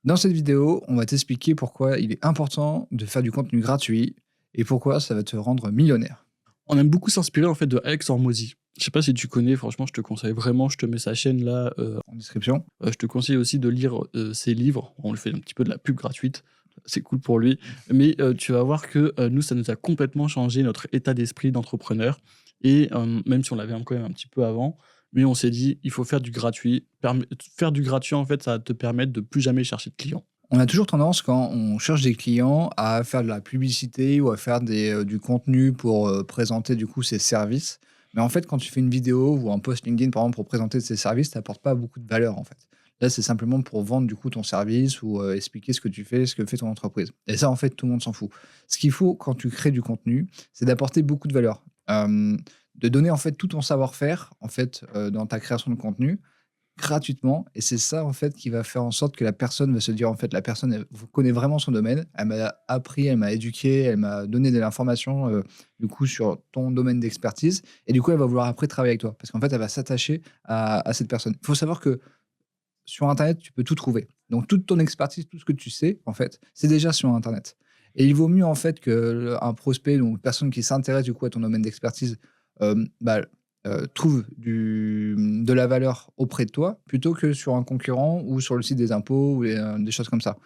Dans cette vidéo, on va t'expliquer pourquoi il est important de faire du contenu gratuit et pourquoi ça va te rendre millionnaire. On aime beaucoup s'inspirer en fait de Alex Hormozy. Je sais pas si tu connais, franchement, je te conseille vraiment, je te mets sa chaîne là. En description. Je te conseille aussi de lire ses livres. On lui fait un petit peu de la pub gratuite, c'est cool pour lui. Mais tu vas voir que nous, ça nous a complètement changé notre état d'esprit d'entrepreneur. Et même si on l'avait quand même un petit peu avant, mais on s'est dit, il faut faire du gratuit. Faire du gratuit, en fait, ça va te permettre de plus jamais chercher de clients. On a toujours tendance, quand on cherche des clients, à faire de la publicité ou à faire du contenu pour présenter du coup ses services. Mais en fait, quand tu fais une vidéo ou un post LinkedIn, par exemple, pour présenter ses services, tu n'apportes pas beaucoup de valeur en fait. Là, c'est simplement pour vendre du coup ton service ou expliquer ce que tu fais, ce que fait ton entreprise. Et ça, en fait, tout le monde s'en fout. Ce qu'il faut quand tu crées du contenu, c'est d'apporter beaucoup de valeur. De donner en fait tout ton savoir-faire en fait dans ta création de contenu gratuitement, et c'est ça, en fait, qui va faire en sorte que la personne va se dire, en fait, la personne, elle connaît vraiment son domaine. Elle m'a appris, elle m'a éduqué, elle m'a donné de l'information, du coup, sur ton domaine d'expertise, et du coup, elle va vouloir après travailler avec toi parce qu'en fait, elle va s'attacher à cette personne. Il faut savoir que sur internet, tu peux tout trouver. Donc toute ton expertise, tout ce que tu sais, en fait, c'est déjà sur internet, et il vaut mieux, en fait, que le un prospect, donc une personne qui s'intéresse, du coup, à ton domaine d'expertise, bah, trouve de la valeur auprès de toi, plutôt que sur un concurrent ou sur le site des impôts ou des choses comme ça.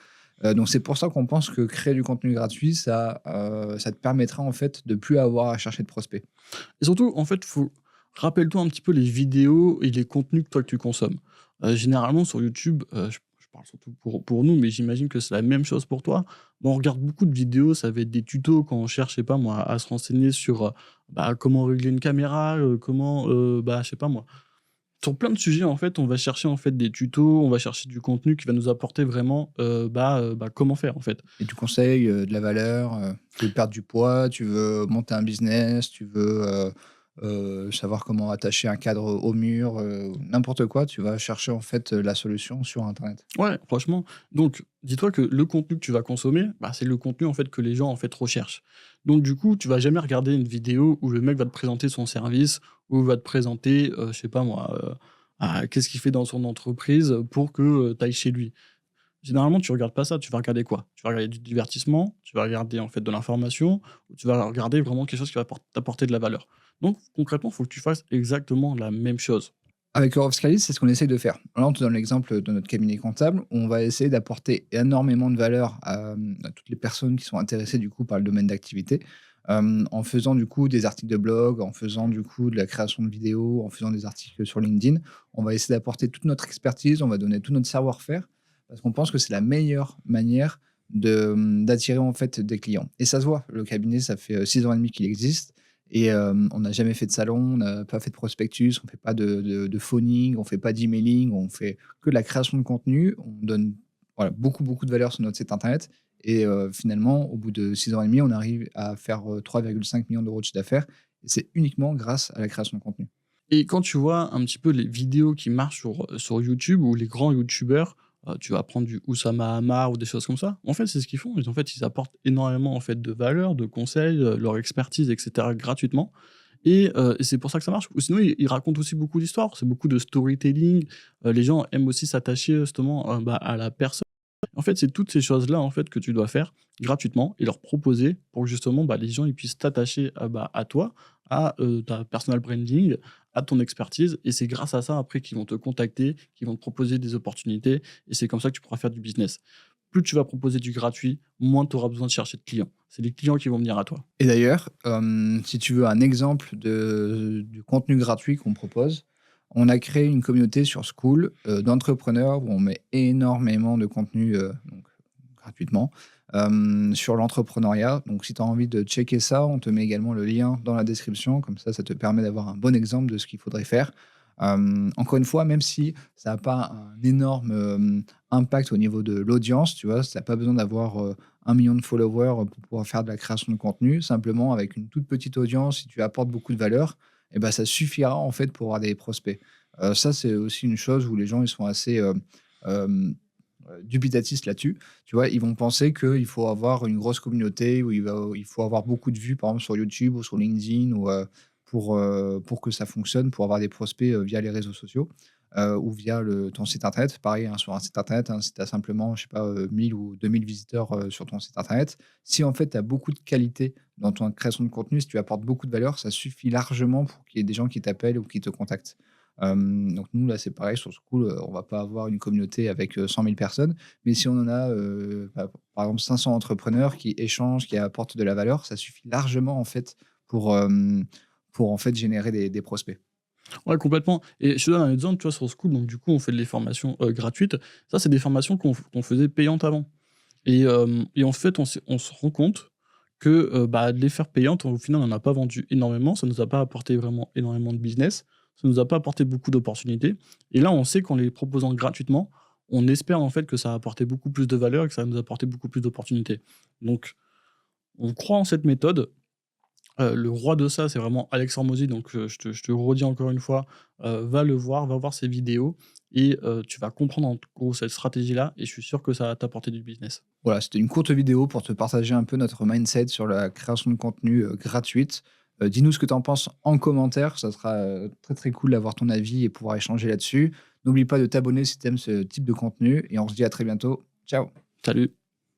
Donc c'est pour ça qu'on pense que créer du contenu gratuit, ça te permettra, en fait, de plus avoir à chercher de prospects. Et surtout, en fait, rappelle-toi un petit peu les vidéos et les contenus que toi que tu consommes. Généralement sur YouTube, je parle surtout pour nous, mais j'imagine que c'est la même chose pour toi. Bon, on regarde beaucoup de vidéos, ça va être des tutos quand on cherche, je sais pas moi, à se renseigner sur, comment régler une caméra, comment, je sais pas moi. Sur plein de sujets, en fait, on va chercher, en fait, des tutos, on va chercher du contenu qui va nous apporter vraiment, comment faire, en fait. Et tu conseilles, de la valeur, tu veux perdre du poids, tu veux monter un business, tu veux, savoir comment attacher un cadre au mur, n'importe quoi, tu vas chercher, en fait, la solution sur internet. Ouais, franchement. Donc, dis-toi que le contenu que tu vas consommer, c'est le contenu en fait que les gens en fait recherchent. Donc du coup, tu vas jamais regarder une vidéo où le mec va te présenter son service ou va te présenter, je sais pas moi, qu'est-ce qu'il fait dans son entreprise pour que tu ailles chez lui. Généralement, tu regardes pas ça, tu vas regarder quoi? Tu vas regarder du divertissement, tu vas regarder en fait de l'information, ou tu vas regarder vraiment quelque chose qui va t'apporter de la valeur. Donc concrètement, il faut que tu fasses exactement la même chose. Avec Euroscalis, c'est ce qu'on essaye de faire. Là, on te donne l'exemple de notre cabinet comptable, où on va essayer d'apporter énormément de valeur à toutes les personnes qui sont intéressées, du coup, par le domaine d'activité, en faisant, du coup, des articles de blog, en faisant, du coup, de la création de vidéos, en faisant des articles sur LinkedIn. On va essayer d'apporter toute notre expertise, on va donner tout notre savoir-faire, parce qu'on pense que c'est la meilleure manière d'attirer, en fait, des clients. Et ça se voit, le cabinet, ça fait 6 ans et demi qu'il existe, et on n'a jamais fait de salon, on n'a pas fait de prospectus, on fait pas de phoning, on fait pas d'emailing, on fait que de la création de contenu. On donne, voilà, beaucoup, beaucoup de valeur sur notre site internet, et finalement, au bout de 6 ans et demi, on arrive à faire, 3,5 millions d'euros de chiffre d'affaires, et c'est uniquement grâce à la création de contenu. Et quand tu vois un petit peu les vidéos qui marchent sur YouTube ou les grands youtubeurs, tu vas prendre du Oussama Hamar ou des choses comme ça. En fait, c'est ce qu'ils font. Ils apportent énormément en fait de valeur, de conseils, leur expertise et cetera gratuitement et c'est pour ça que ça marche. Ou sinon, ils racontent aussi beaucoup d'histoires. C'est beaucoup de storytelling. Les gens aiment aussi s'attacher justement, à la personne. En fait, c'est toutes ces choses-là, en fait, que tu dois faire gratuitement et leur proposer pour que justement, les gens, ils puissent t'attacher à toi, à, ta personal branding, à ton expertise et c'est grâce à ça, après, qu'ils vont te contacter, qu'ils vont te proposer des opportunités et c'est comme ça que tu pourras faire du business. Plus tu vas proposer du gratuit, moins tu auras besoin de chercher de clients. C'est les clients qui vont venir à toi. Et d'ailleurs, si tu veux un exemple du contenu gratuit qu'on propose, on a créé une communauté sur Skool, d'entrepreneurs, où on met énormément de contenu, donc gratuitement, sur l'entrepreneuriat. Donc si tu as envie de checker ça, on te met également le lien dans la description, comme ça te permet d'avoir un bon exemple de ce qu'il faudrait faire. Encore une fois, même si ça a pas un énorme, impact au niveau de l'audience, tu vois? Ça a pas besoin d'avoir, 1 000 000 de followers, pour pouvoir faire de la création de contenu. Simplement, avec une toute petite audience, si tu apportes beaucoup de valeur, et ben ça suffira, en fait, pour avoir des prospects. Ça, c'est aussi une chose où les gens, ils sont assez, hem, dubitatifs là-dessus. Tu vois? Ils vont penser qu'il faut avoir une grosse communauté, où il faut avoir beaucoup de vues, par exemple, sur YouTube ou sur LinkedIn, ou pour que ça fonctionne, pour avoir des prospects, via les réseaux sociaux. ou via ton site internet. Pareil, hein, sur un site internet, hein, si tu as simplement, je sais pas, 1 000 ou 2 000 visiteurs sur ton site internet, si en fait tu as beaucoup de qualité dans ton création de contenu, si tu apportes beaucoup de valeur, ça suffit largement pour qu'il y ait des gens qui t'appellent ou qui te contactent. Donc nous, là, c'est pareil, sur School, on va pas avoir une communauté avec 100 000 personnes, mais si on en a, par exemple 500 entrepreneurs qui échangent, qui apportent de la valeur, ça suffit largement en fait pour en fait générer des prospects. Ouais, complètement. Et je te donne un exemple, tu vois, sur School, donc du coup, on fait des formations gratuites. Ça, c'est des formations qu'on faisait payantes avant. Et en fait, on se rend compte que bah, de les faire payantes, au final, on n'en a pas vendu énormément. Ça nous a pas apporté vraiment énormément de business. Ça nous a pas apporté beaucoup d'opportunités. Et là, on sait qu'en les proposant gratuitement, on espère en fait que ça a apporté beaucoup plus de valeur et que ça va nous apporter beaucoup plus d'opportunités. Donc, on croit en cette méthode. Le roi de ça, c'est vraiment Alex Hormozy, donc je te redis encore une fois, va le voir, va voir ses vidéos et tu vas comprendre en gros cette stratégie-là et je suis sûr que ça va t'apporter du business. Voilà, c'était une courte vidéo pour te partager un peu notre mindset sur la création de contenu, gratuite. Dis-nous ce que tu en penses en commentaire, ça sera, très, très cool d'avoir ton avis et pouvoir échanger là-dessus. N'oublie pas de t'abonner si tu aimes ce type de contenu et on se dit à très bientôt. Ciao. Salut!